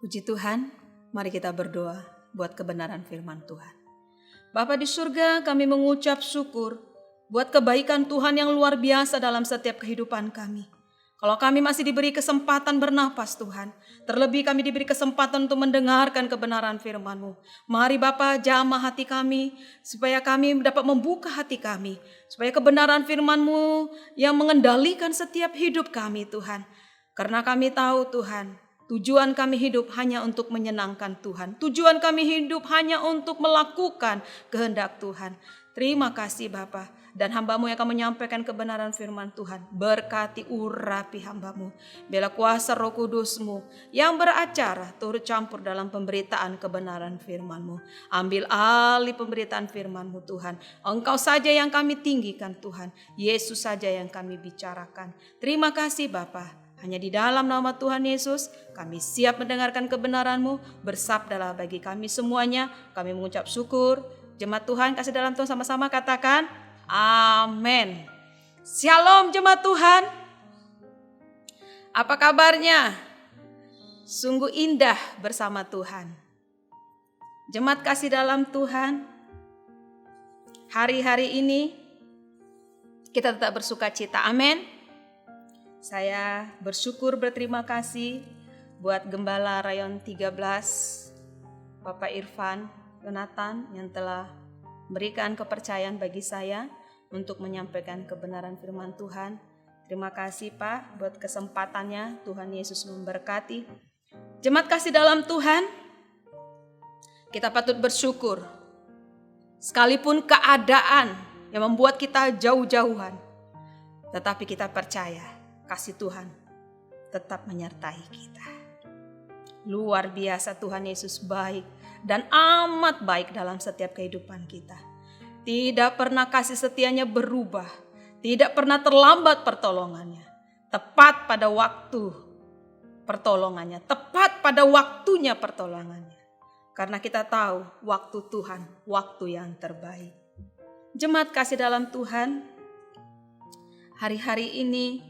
Puji Tuhan, mari kita berdoa buat kebenaran firman Tuhan. Bapa di surga, kami mengucap syukur buat kebaikan Tuhan yang luar biasa dalam setiap kehidupan kami. Kalau kami masih diberi kesempatan bernapas Tuhan, terlebih kami diberi kesempatan untuk mendengarkan kebenaran firman-Mu. Mari Bapa jamah hati kami, supaya kami dapat membuka hati kami, supaya kebenaran firman-Mu yang mengendalikan setiap hidup kami Tuhan. Karena kami tahu Tuhan, tujuan kami hidup hanya untuk menyenangkan Tuhan. Tujuan kami hidup hanya untuk melakukan kehendak Tuhan. Terima kasih Bapa. Dan hamba-Mu yang akan menyampaikan kebenaran firman Tuhan. Berkati urapi hamba-Mu. Biarlah kuasa Roh Kudus-Mu yang beracara turut campur dalam pemberitaan kebenaran firman-Mu. Ambil alih pemberitaan firman-Mu Tuhan. Engkau saja yang kami tinggikan Tuhan. Yesus saja yang kami bicarakan. Terima kasih Bapa. Hanya di dalam nama Tuhan Yesus, kami siap mendengarkan kebenaran-Mu. Bersabdalah bagi kami semuanya. Kami mengucap syukur. Jemaat Tuhan, kasih dalam Tuhan sama-sama katakan, amin. Shalom jemaat Tuhan. Apa kabarnya? Sungguh indah bersama Tuhan. Jemaat kasih dalam Tuhan, hari-hari ini kita tetap bersuka cita. Amin. Saya bersyukur berterima kasih buat Gembala Rayon 13, Bapak Irfan Yonatan yang telah memberikan kepercayaan bagi saya untuk menyampaikan kebenaran firman Tuhan. Terima kasih Pak buat kesempatannya. Tuhan Yesus memberkati. Jemaat kasih dalam Tuhan, kita patut bersyukur. Sekalipun keadaan yang membuat kita jauh-jauhan, tetapi kita percaya kasih Tuhan tetap menyertai kita. Luar biasa Tuhan Yesus baik dan amat baik dalam setiap kehidupan kita. Tidak pernah kasih setianya berubah. Tidak pernah terlambat pertolongannya. Tepat pada waktu pertolongannya. Tepat pada waktunya pertolongannya. Karena kita tahu waktu Tuhan, waktu yang terbaik. Jemaat kasih dalam Tuhan, hari-hari ini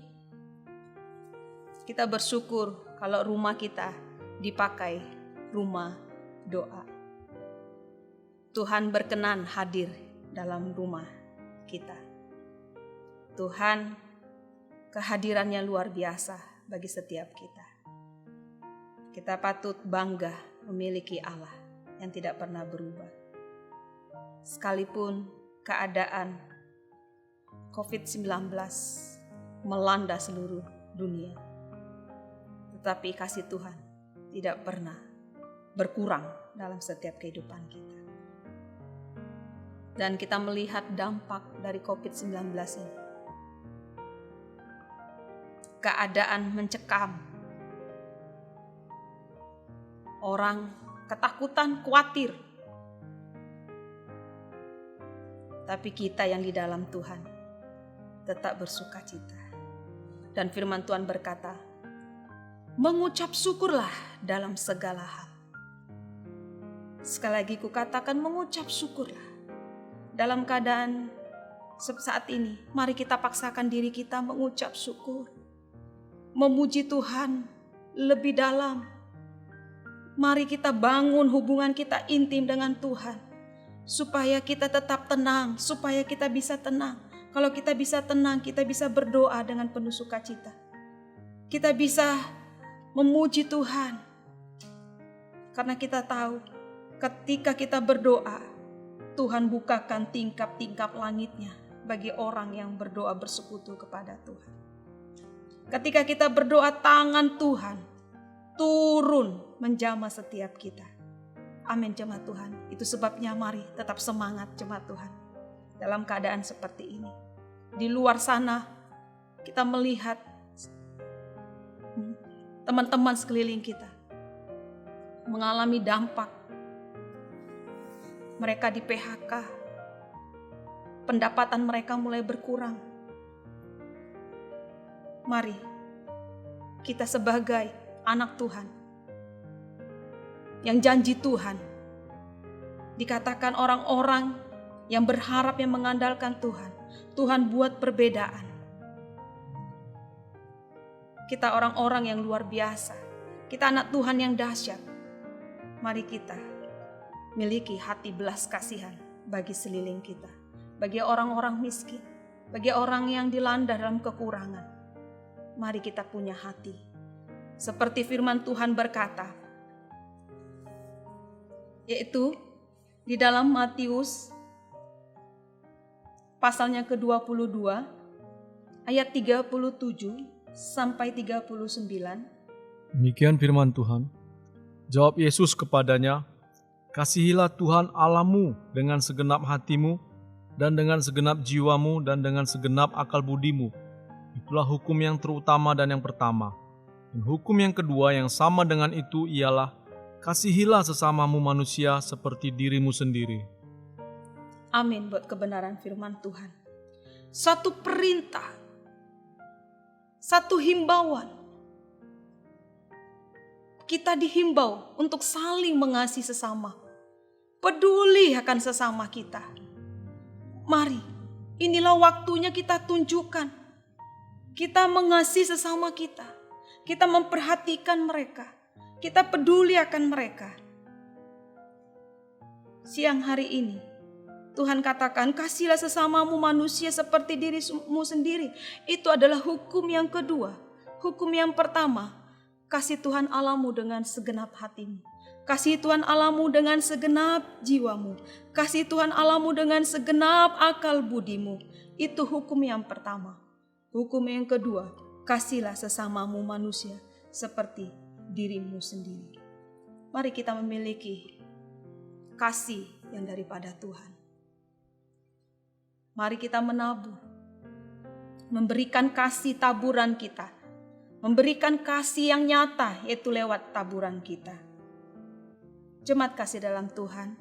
kita bersyukur kalau rumah kita dipakai rumah doa. Tuhan berkenan hadir dalam rumah kita. Tuhan kehadirannya luar biasa bagi setiap kita. Kita patut bangga memiliki Allah yang tidak pernah berubah. Sekalipun keadaan COVID-19 melanda seluruh dunia, tetapi kasih Tuhan tidak pernah berkurang dalam setiap kehidupan kita. Dan kita melihat dampak dari COVID-19 ini. Keadaan mencekam. Orang ketakutan, khawatir. Tapi kita yang di dalam Tuhan tetap bersuka cita. Dan firman Tuhan berkata, mengucap syukurlah dalam segala hal. Sekali lagi kukatakan mengucap syukurlah. Dalam keadaan saat ini, mari kita paksakan diri kita mengucap syukur. Memuji Tuhan lebih dalam. Mari kita bangun hubungan kita intim dengan Tuhan. Supaya kita tetap tenang, supaya kita bisa tenang. Kalau kita bisa tenang, kita bisa berdoa dengan penuh sukacita. Kita bisa memuji Tuhan. Karena kita tahu ketika kita berdoa, Tuhan bukakan tingkap-tingkap langitnya bagi orang yang berdoa bersekutu kepada Tuhan. Ketika kita berdoa, tangan Tuhan turun menjamah setiap kita. Amin jemaat Tuhan. Itu sebabnya mari tetap semangat jemaat Tuhan. Dalam keadaan seperti ini. Di luar sana kita melihat teman-teman sekeliling kita mengalami dampak. Mereka di PHK. Pendapatan mereka mulai berkurang. Mari kita sebagai anak Tuhan yang janji Tuhan, dikatakan orang-orang yang berharap yang mengandalkan Tuhan, Tuhan buat perbedaan. Kita orang-orang yang luar biasa. Kita anak Tuhan yang dahsyat. Mari kita miliki hati belas kasihan bagi seliling kita, bagi orang-orang miskin, bagi orang yang dilanda dalam kekurangan. Mari kita punya hati. Seperti firman Tuhan berkata, yaitu di dalam Matius pasalnya ke-22 ayat 37 sampai 39. Demikian firman Tuhan. Jawab Yesus kepadanya, "Kasihilah Tuhan Allahmu dengan segenap hatimu, dan dengan segenap jiwamu, dan dengan segenap akal budimu. Itulah hukum yang terutama dan yang pertama. Dan hukum yang kedua yang sama dengan itu ialah, kasihilah sesamamu manusia seperti dirimu sendiri." Amin buat kebenaran firman Tuhan. Satu perintah, satu himbauan. Kita dihimbau untuk saling mengasihi sesama, peduli akan sesama kita. Mari, inilah waktunya kita tunjukkan. Kita mengasihi sesama kita. Kita memperhatikan mereka. Kita peduli akan mereka. Siang hari ini, Tuhan katakan, kasihilah sesamamu manusia seperti dirimu sendiri. Itu adalah hukum yang kedua. Hukum yang pertama, kasih Tuhan Allahmu dengan segenap hatimu. Kasih Tuhan Allahmu dengan segenap jiwamu. Kasih Tuhan Allahmu dengan segenap akal budimu. Itu hukum yang pertama. Hukum yang kedua, kasihlah sesamamu manusia seperti dirimu sendiri. Mari kita memiliki kasih yang daripada Tuhan. Mari kita menabur, memberikan kasih taburan kita, memberikan kasih yang nyata, yaitu lewat taburan kita. Jemaat kasih dalam Tuhan,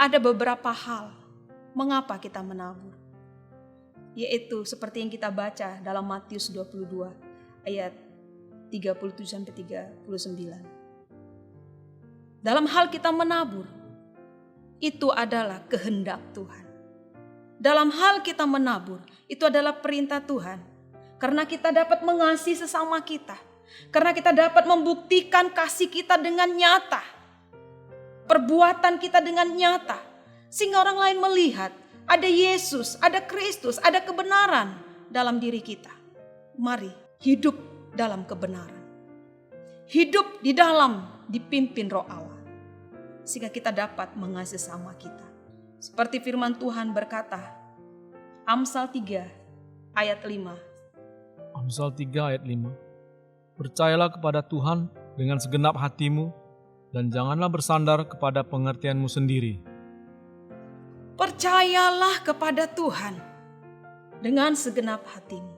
ada beberapa hal mengapa kita menabur, yaitu seperti yang kita baca dalam Matius 22 ayat 37-39. Dalam hal kita menabur, itu adalah kehendak Tuhan. Dalam hal kita menabur, itu adalah perintah Tuhan. Karena kita dapat mengasihi sesama kita. Karena kita dapat membuktikan kasih kita dengan nyata. Perbuatan kita dengan nyata. Sehingga orang lain melihat ada Yesus, ada Kristus, ada kebenaran dalam diri kita. Mari hidup dalam kebenaran. Hidup di dalam dipimpin Roh Allah. Sehingga kita dapat mengasihi sesama kita. Seperti firman Tuhan berkata, Amsal 3 ayat 5. Amsal 3 ayat 5. Percayalah kepada Tuhan dengan segenap hatimu, dan janganlah bersandar kepada pengertianmu sendiri. Percayalah kepada Tuhan dengan segenap hatimu.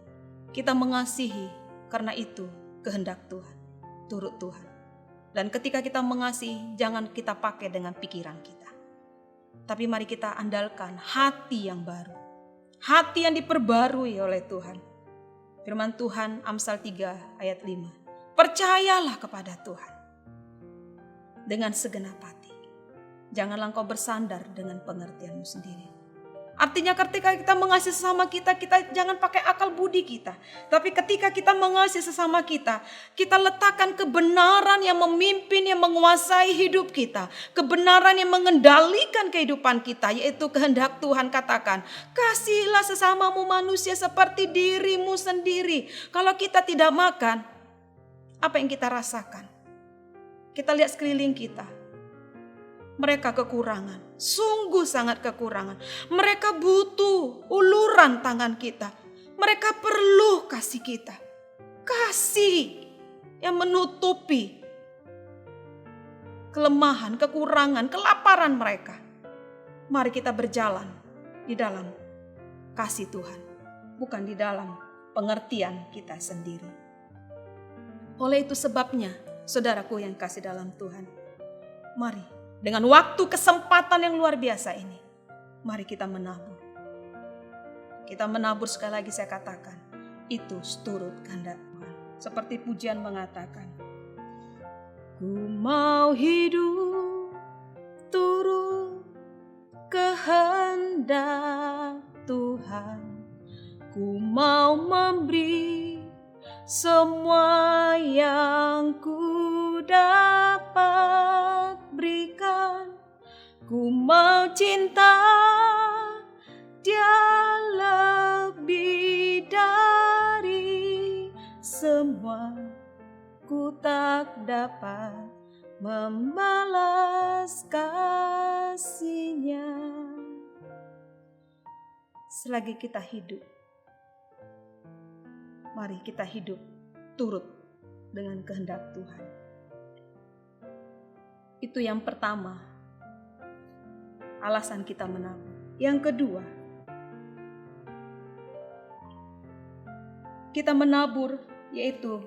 Kita mengasihi karena itu kehendak Tuhan, turut Tuhan. Dan ketika kita mengasihi, jangan kita pakai dengan pikiran kita. Tapi mari kita andalkan hati yang baru. Hati yang diperbarui oleh Tuhan. Firman Tuhan Amsal 3 ayat 5. Percayalah kepada Tuhan dengan segenap hati. Janganlah engkau bersandar dengan pengertianmu sendiri. Artinya ketika kita mengasihi sesama kita, kita jangan pakai akal budi kita. Tapi ketika kita mengasihi sesama kita, kita letakkan kebenaran yang memimpin, yang menguasai hidup kita. Kebenaran yang mengendalikan kehidupan kita, yaitu kehendak Tuhan katakan, kasihilah sesamamu manusia seperti dirimu sendiri. Kalau kita tidak makan, apa yang kita rasakan? Kita lihat sekeliling kita. Mereka kekurangan, sungguh sangat kekurangan. Mereka butuh uluran tangan kita. Mereka perlu kasih kita. Kasih yang menutupi kelemahan, kekurangan, kelaparan mereka. Mari kita berjalan di dalam kasih Tuhan, bukan di dalam pengertian kita sendiri. Oleh itu sebabnya, saudaraku yang kasih dalam Tuhan, mari dengan waktu kesempatan yang luar biasa ini, mari kita menabur. Kita menabur, sekali lagi saya katakan, itu seturut kehendak Tuhan. Seperti pujian mengatakan, ku mau hidup turut kehendak Tuhan. Ku mau memberi semua yang ku dapat berikan. Ku mau cinta Dia lebih dari semua. Ku tak dapat membalas kasih-Nya. Selagi kita hidup, mari kita hidup turut dengan kehendak Tuhan. Itu yang pertama, alasan kita menabur. Yang kedua, kita menabur yaitu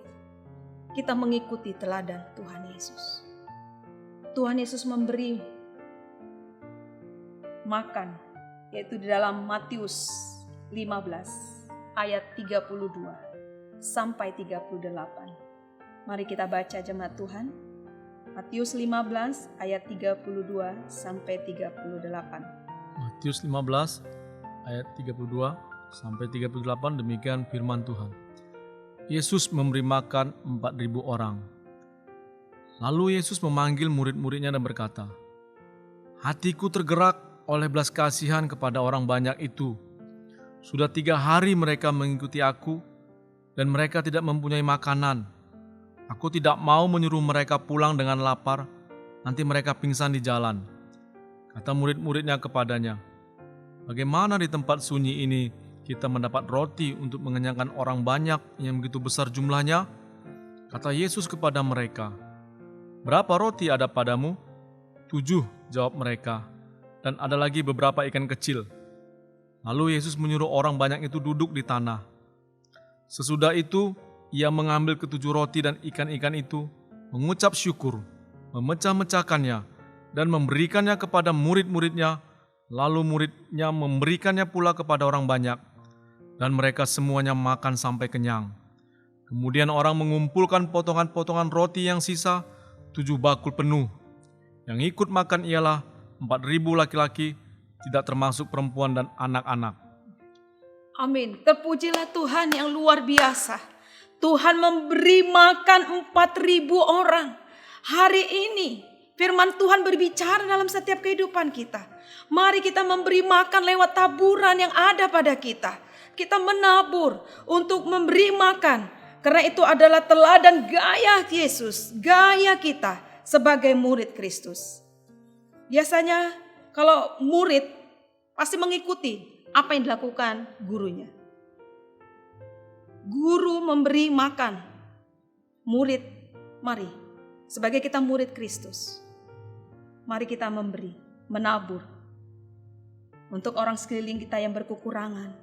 kita mengikuti teladan Tuhan Yesus. Tuhan Yesus memberi makan, yaitu di dalam Matius 15 ayat 32 sampai 38. Mari kita baca jemaat Tuhan. Matius 15 ayat 32 sampai 38. Matius 15 ayat 32 sampai 38, demikian firman Tuhan. Yesus memberi makan 4.000 orang. Lalu Yesus memanggil murid-muridnya dan berkata, "Hatiku tergerak oleh belas kasihan kepada orang banyak itu. Sudah 3 hari mereka mengikuti aku, dan mereka tidak mempunyai makanan. Aku tidak mau menyuruh mereka pulang dengan lapar, nanti mereka pingsan di jalan." Kata murid-muridnya kepadanya, "Bagaimana di tempat sunyi ini kita mendapat roti untuk mengenyangkan orang banyak yang begitu besar jumlahnya?" Kata Yesus kepada mereka, "Berapa roti ada padamu?" 7, jawab mereka, "dan ada lagi beberapa ikan kecil." Lalu Yesus menyuruh orang banyak itu duduk di tanah. Sesudah itu, Ia mengambil ke-7 roti dan ikan-ikan itu, mengucap syukur, memecah-mecahkannya, dan memberikannya kepada murid-muridnya, lalu muridnya memberikannya pula kepada orang banyak, dan mereka semuanya makan sampai kenyang. Kemudian orang mengumpulkan potongan-potongan roti yang sisa, 7 bakul penuh. Yang ikut makan ialah 4.000 laki-laki, tidak termasuk perempuan dan anak-anak. Amin. Terpujilah Tuhan yang luar biasa. Tuhan memberi makan 4.000 orang. Hari ini firman Tuhan berbicara dalam setiap kehidupan kita. Mari kita memberi makan lewat taburan yang ada pada kita. Kita menabur untuk memberi makan. Karena itu adalah teladan gaya Yesus, gaya kita sebagai murid Kristus. Biasanya kalau murid pasti mengikuti apa yang dilakukan gurunya. Guru memberi makan. Murid, mari sebagai kita murid Kristus, mari kita memberi, menabur untuk orang sekeliling kita yang berkekurangan.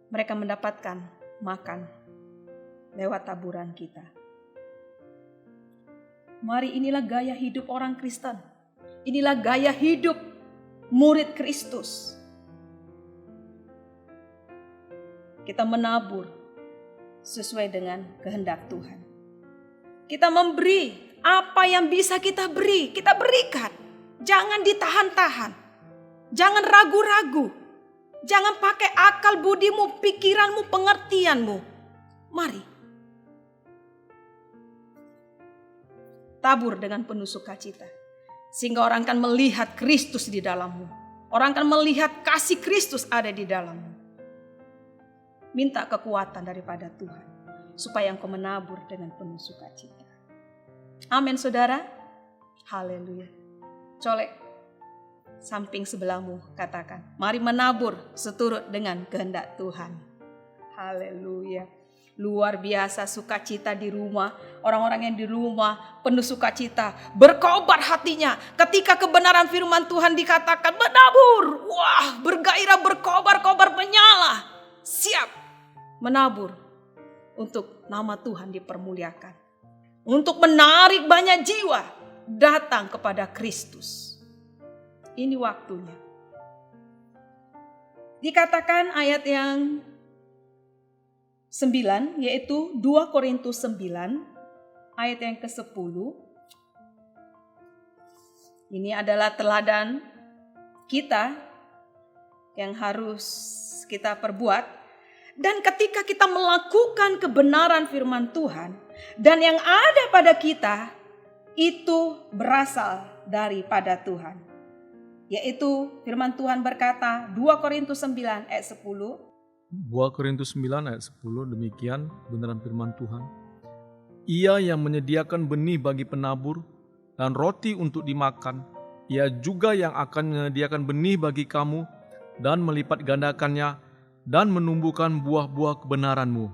Mereka mendapatkan makan lewat taburan kita. Mari, inilah gaya hidup orang Kristen. Inilah gaya hidup murid Kristus. Kita menabur sesuai dengan kehendak Tuhan. Kita memberi apa yang bisa kita beri, kita berikan. Jangan ditahan-tahan. Jangan ragu-ragu. Jangan pakai akal budimu, pikiranmu, pengertianmu. Mari. Tabur dengan penuh sukacita. Sehingga orang akan melihat Kristus di dalammu. Orang akan melihat kasih Kristus ada di dalammu. Minta kekuatan daripada Tuhan, supaya engkau menabur dengan penuh sukacita. Amin, saudara. Haleluya. Colek samping sebelahmu, katakan, mari menabur seturut dengan kehendak Tuhan. Haleluya. Luar biasa sukacita di rumah. Orang-orang yang di rumah penuh sukacita, berkobar hatinya ketika kebenaran firman Tuhan dikatakan menabur. Wah, bergairah, berkobar-kobar, menyala. Siap menabur untuk nama Tuhan dipermuliakan. Untuk menarik banyak jiwa datang kepada Kristus. Ini waktunya. Dikatakan ayat yang 9, yaitu 2 Korintus 9 ayat yang ke-10. Ini adalah teladan kita yang harus kita perbuat. Dan ketika kita melakukan kebenaran firman Tuhan, dan yang ada pada kita itu berasal daripada Tuhan. Yaitu firman Tuhan berkata 2 Korintus 9 ayat 10. 2 Korintus 9 ayat 10, demikian benaran firman Tuhan. Ia yang menyediakan benih bagi penabur dan roti untuk dimakan, ia juga yang akan menyediakan benih bagi kamu dan melipat gandakannya dan menumbuhkan buah-buah kebenaranmu.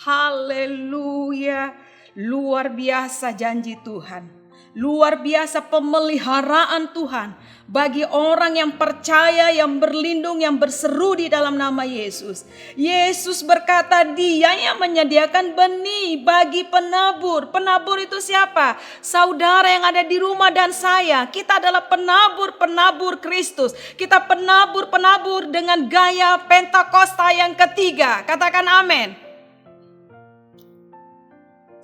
Haleluya, luar biasa janji Tuhan. Luar biasa pemeliharaan Tuhan bagi orang yang percaya, yang berlindung, yang berseru di dalam nama Yesus. Yesus berkata Dia yang menyediakan benih bagi penabur. Penabur itu siapa? Saudara yang ada di rumah dan saya. Kita adalah penabur-penabur Kristus. Kita penabur-penabur dengan gaya Pentakosta yang ketiga. Katakan amin.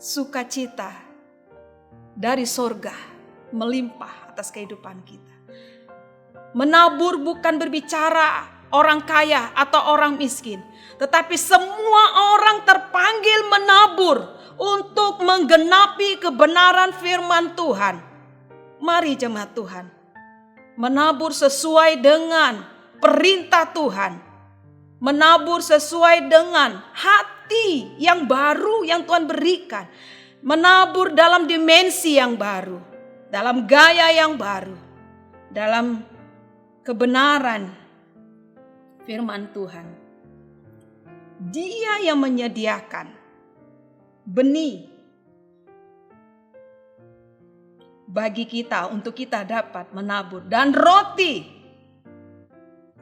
Sukacita dari sorga melimpah atas kehidupan kita. Menabur bukan berbicara orang kaya atau orang miskin, tetapi semua orang terpanggil menabur untuk menggenapi kebenaran firman Tuhan. Mari jemaat Tuhan, menabur sesuai dengan perintah Tuhan, menabur sesuai dengan hati yang baru yang Tuhan berikan. Menabur dalam dimensi yang baru, dalam gaya yang baru, dalam kebenaran firman Tuhan. Dia yang menyediakan benih bagi kita untuk kita dapat menabur, dan roti.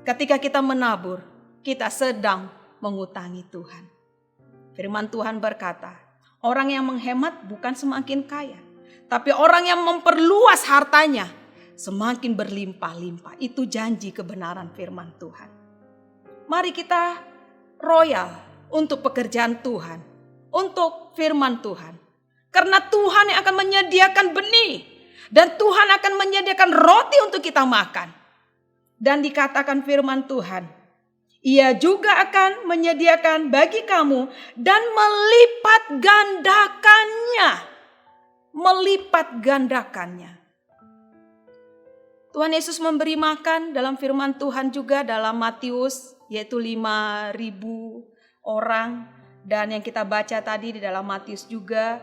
Ketika kita menabur, kita sedang mengutangi Tuhan. Firman Tuhan berkata, orang yang menghemat bukan semakin kaya, tapi orang yang memperluas hartanya semakin berlimpah-limpah. Itu janji kebenaran firman Tuhan. Mari kita royal untuk pekerjaan Tuhan, untuk firman Tuhan. Karena Tuhan yang akan menyediakan benih, dan Tuhan akan menyediakan roti untuk kita makan. Dan dikatakan firman Tuhan, Ia juga akan menyediakan bagi kamu dan melipat gandakannya. Melipat gandakannya. Tuhan Yesus memberi makan dalam firman Tuhan juga dalam Matius, yaitu 5.000 orang. Dan yang kita baca tadi di dalam Matius juga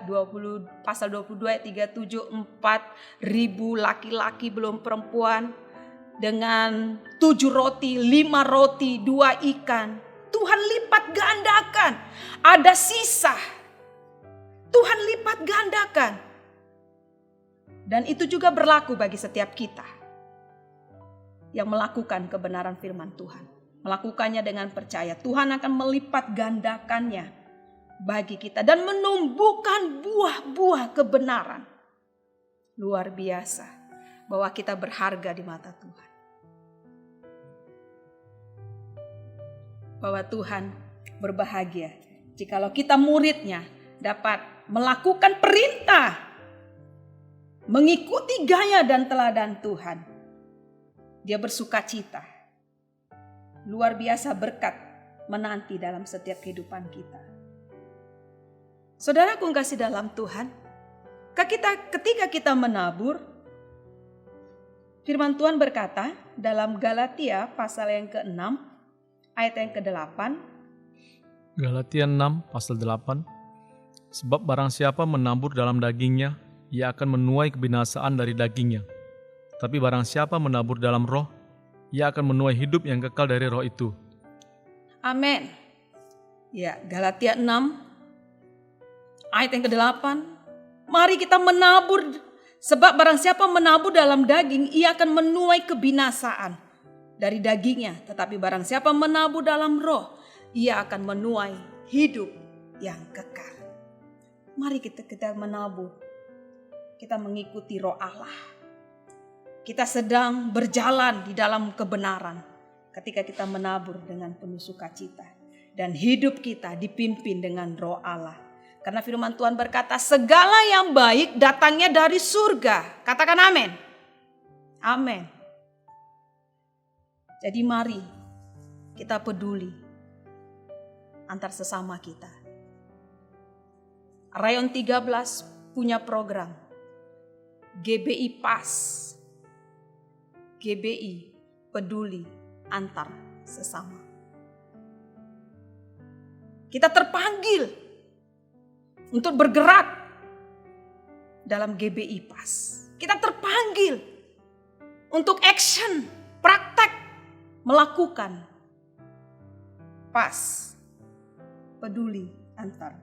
pasal 22 ayat 37, 4.000 laki-laki belum perempuan. Dengan 7 roti, 5 roti, 2 ikan. Tuhan lipat gandakan. Ada sisa. Tuhan lipat gandakan. Dan itu juga berlaku bagi setiap kita yang melakukan kebenaran firman Tuhan. Melakukannya dengan percaya. Tuhan akan melipat gandakannya bagi kita dan menumbuhkan buah-buah kebenaran. Luar biasa. Bahwa kita berharga di mata Tuhan. Bahwa Tuhan berbahagia jikalau kita muridnya dapat melakukan perintah, mengikuti gaya dan teladan Tuhan. Dia bersukacita. Luar biasa berkat menanti dalam setiap kehidupan kita. Saudaraku yang kasih dalam Tuhan, ketika kita menabur, firman Tuhan berkata dalam Galatia pasal yang ke-6 ayat yang ke-8. Galatia 6 pasal 8. Sebab barang siapa menabur dalam dagingnya, ia akan menuai kebinasaan dari dagingnya. Tapi barang siapa menabur dalam roh, ia akan menuai hidup yang kekal dari roh itu. Amin. Ya, Galatia 6 ayat yang ke-8. Mari kita menabur. Sebab barang siapa menabur dalam daging, ia akan menuai kebinasaan dari dagingnya. Tetapi barang siapa menabur dalam roh, ia akan menuai hidup yang kekal. Mari kita menabur. Kita mengikuti roh Allah. Kita sedang berjalan di dalam kebenaran ketika kita menabur dengan penuh sukacita. Dan hidup kita dipimpin dengan roh Allah. Karena firman Tuhan berkata, segala yang baik datangnya dari surga. Katakan amin. Amin. Jadi mari kita peduli antar sesama kita. Rayon 13 punya program GBI PAS, GBI peduli antar sesama. Kita terpanggil untuk bergerak dalam GBI PAS. Kita terpanggil untuk action, praktek, melakukan PAS, peduli antar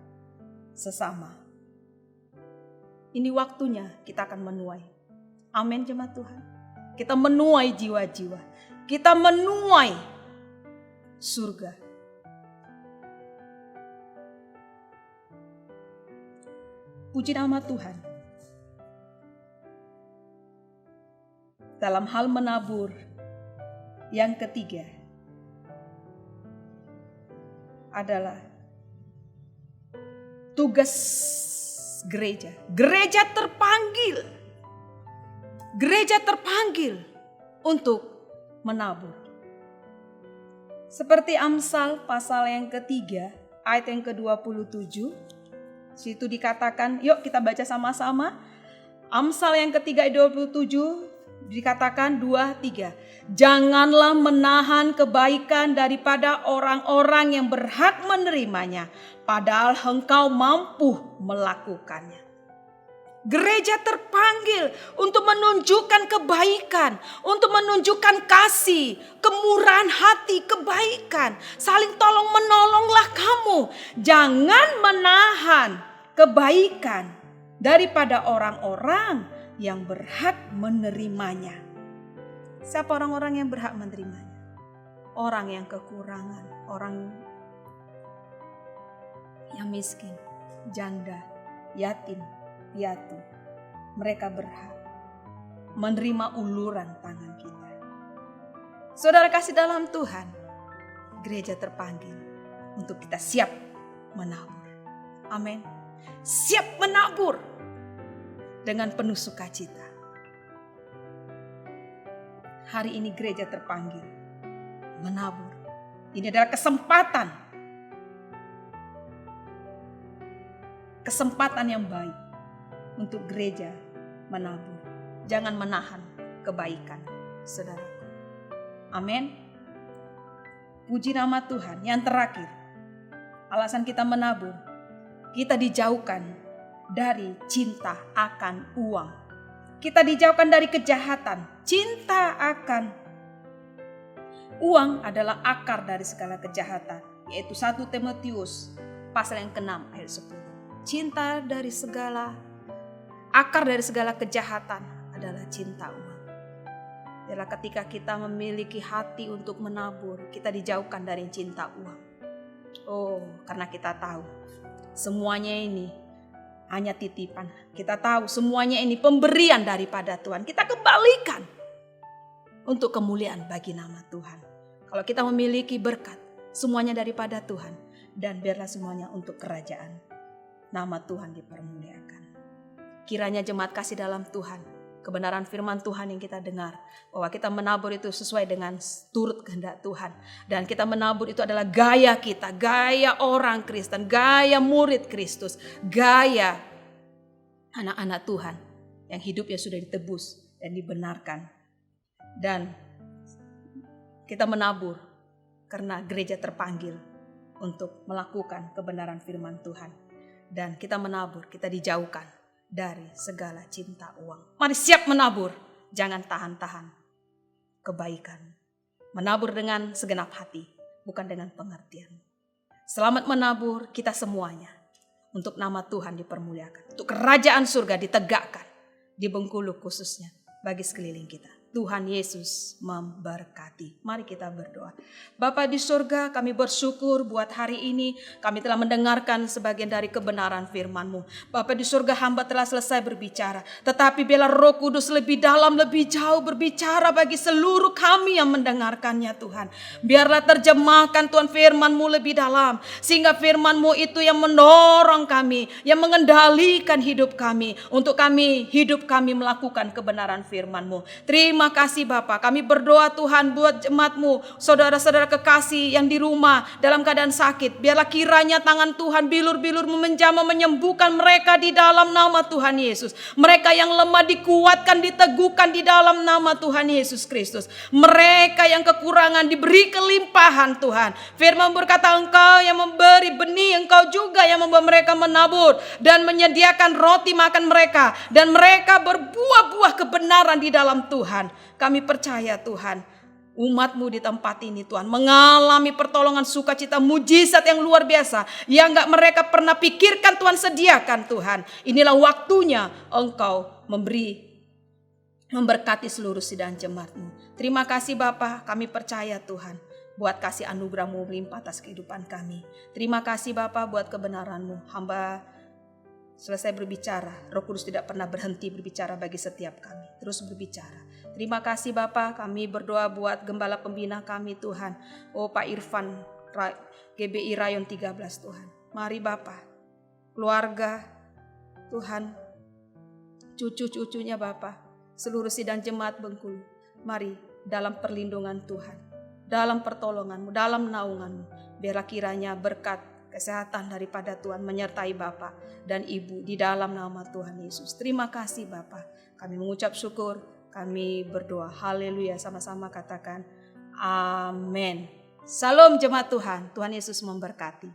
sesama. Ini waktunya kita akan menuai. Amin jemaat Tuhan. Kita menuai jiwa-jiwa. Kita menuai surga. Puji nama Tuhan. Dalam hal menabur yang ketiga adalah tugas gereja. Gereja terpanggil. Gereja terpanggil untuk menabur. Seperti Amsal pasal yang ketiga, ayat yang ke-27. Situ dikatakan, yuk kita baca sama-sama. Amsal yang ketiga ayat 27 dikatakan 2-3. Janganlah menahan kebaikan daripada orang-orang yang berhak menerimanya, padahal engkau mampu melakukannya. Gereja terpanggil untuk menunjukkan kebaikan, untuk menunjukkan kasih, kemurahan hati, kebaikan. Saling tolong menolonglah kamu. Jangan menahan kebaikan daripada orang-orang yang berhak menerimanya. Siapa orang-orang yang berhak menerimanya? Orang yang kekurangan, orang yang miskin, janda, yatim, piatu. Mereka berhak menerima uluran tangan kita. Saudara kasih dalam Tuhan, gereja terpanggil untuk kita siap menabur. Amin. Siap menabur dengan penuh sukacita. Hari ini gereja terpanggil menabur. Ini adalah kesempatan yang baik untuk gereja menabur. Jangan menahan kebaikan, saudara. Amin. Puji nama Tuhan. Yang terakhir, alasan kita menabur, kita dijauhkan dari cinta akan uang. Kita dijauhkan dari kejahatan. Cinta akan uang adalah akar dari segala kejahatan, yaitu 1 Timotius pasal yang ke-6 ayat 10. Cinta dari segala akar dari segala kejahatan adalah cinta uang. Adalah ketika kita memiliki hati untuk menabur, kita dijauhkan dari cinta uang. Oh, karena kita tahu semuanya ini hanya titipan. Kita tahu semuanya ini pemberian daripada Tuhan. Kita kembalikan untuk kemuliaan bagi nama Tuhan. Kalau kita memiliki berkat, semuanya daripada Tuhan. Dan biarlah semuanya untuk kerajaan. Nama Tuhan dipermuliakan. Kiranya jemaat kasih dalam Tuhan, kebenaran firman Tuhan yang kita dengar, bahwa kita menabur itu sesuai dengan turut kehendak Tuhan. Dan kita menabur itu adalah gaya kita, gaya orang Kristen, gaya murid Kristus, gaya anak-anak Tuhan yang hidupnya sudah ditebus dan dibenarkan. Dan kita menabur karena gereja terpanggil untuk melakukan kebenaran firman Tuhan. Dan kita menabur, kita dijauhkan dari segala cinta uang. Mari siap menabur, jangan tahan-tahan kebaikan. Menabur dengan segenap hati, bukan dengan pengertian. Selamat menabur kita semuanya. Untuk nama Tuhan dipermuliakan. Untuk kerajaan surga ditegakkan di Bengkulu khususnya bagi sekeliling kita. Tuhan Yesus memberkati. Mari kita berdoa. Bapa di surga, kami bersyukur buat hari ini. Kami telah mendengarkan sebagian dari kebenaran firman-Mu. Bapa di surga, hamba telah selesai berbicara. Tetapi biarlah Roh Kudus lebih dalam, lebih jauh berbicara bagi seluruh kami yang mendengarkannya Tuhan. Biarlah terjemahkan Tuhan firman-Mu lebih dalam. Sehingga firman-Mu itu yang mendorong kami, yang mengendalikan hidup kami. Untuk kami, hidup kami melakukan kebenaran firman-Mu. Terima Terima kasih Bapa. Kami berdoa Tuhan buat jemaat-Mu, saudara-saudara kekasih yang di rumah dalam keadaan sakit. Biarlah kiranya tangan Tuhan bilur-bilur-Mu menjamah menyembuhkan mereka di dalam nama Tuhan Yesus. Mereka yang lemah dikuatkan, diteguhkan di dalam nama Tuhan Yesus Kristus. Mereka yang kekurangan diberi kelimpahan Tuhan. Firman berkata, Engkau yang memberi benih, Engkau juga yang membuat mereka menabur dan menyediakan roti makan mereka, dan mereka berbuah-buah kebenaran di dalam Tuhan. Kami percaya Tuhan, umat-Mu di tempat ini Tuhan mengalami pertolongan, sukacita, mujizat yang luar biasa yang gak mereka pernah pikirkan Tuhan sediakan Tuhan. Inilah waktunya Engkau memberkati seluruh sidang jemaat-Mu. Terima kasih Bapa, kami percaya Tuhan buat kasih anugerah-Mu melimpah atas kehidupan kami. Terima kasih Bapa buat kebenaran-Mu. Hamba selesai berbicara, Roh Kudus tidak pernah berhenti berbicara bagi setiap kami. Terus berbicara. Terima kasih Bapa, kami berdoa buat gembala pembina kami Tuhan. Oh Pak Irfan, GBI Rayon 13 Tuhan. Mari Bapa, keluarga Tuhan, cucu-cucunya Bapa, seluruh sidang jemaat Bengkulu. Mari dalam perlindungan Tuhan, dalam pertolongan-Mu, dalam naungan-Mu. Biarlah kiranya berkat kesehatan daripada Tuhan menyertai Bapa dan Ibu di dalam nama Tuhan Yesus. Terima kasih Bapa. Kami mengucap syukur, kami berdoa. Haleluya, sama-sama katakan amin. Salam jemaat Tuhan. Tuhan Yesus memberkati.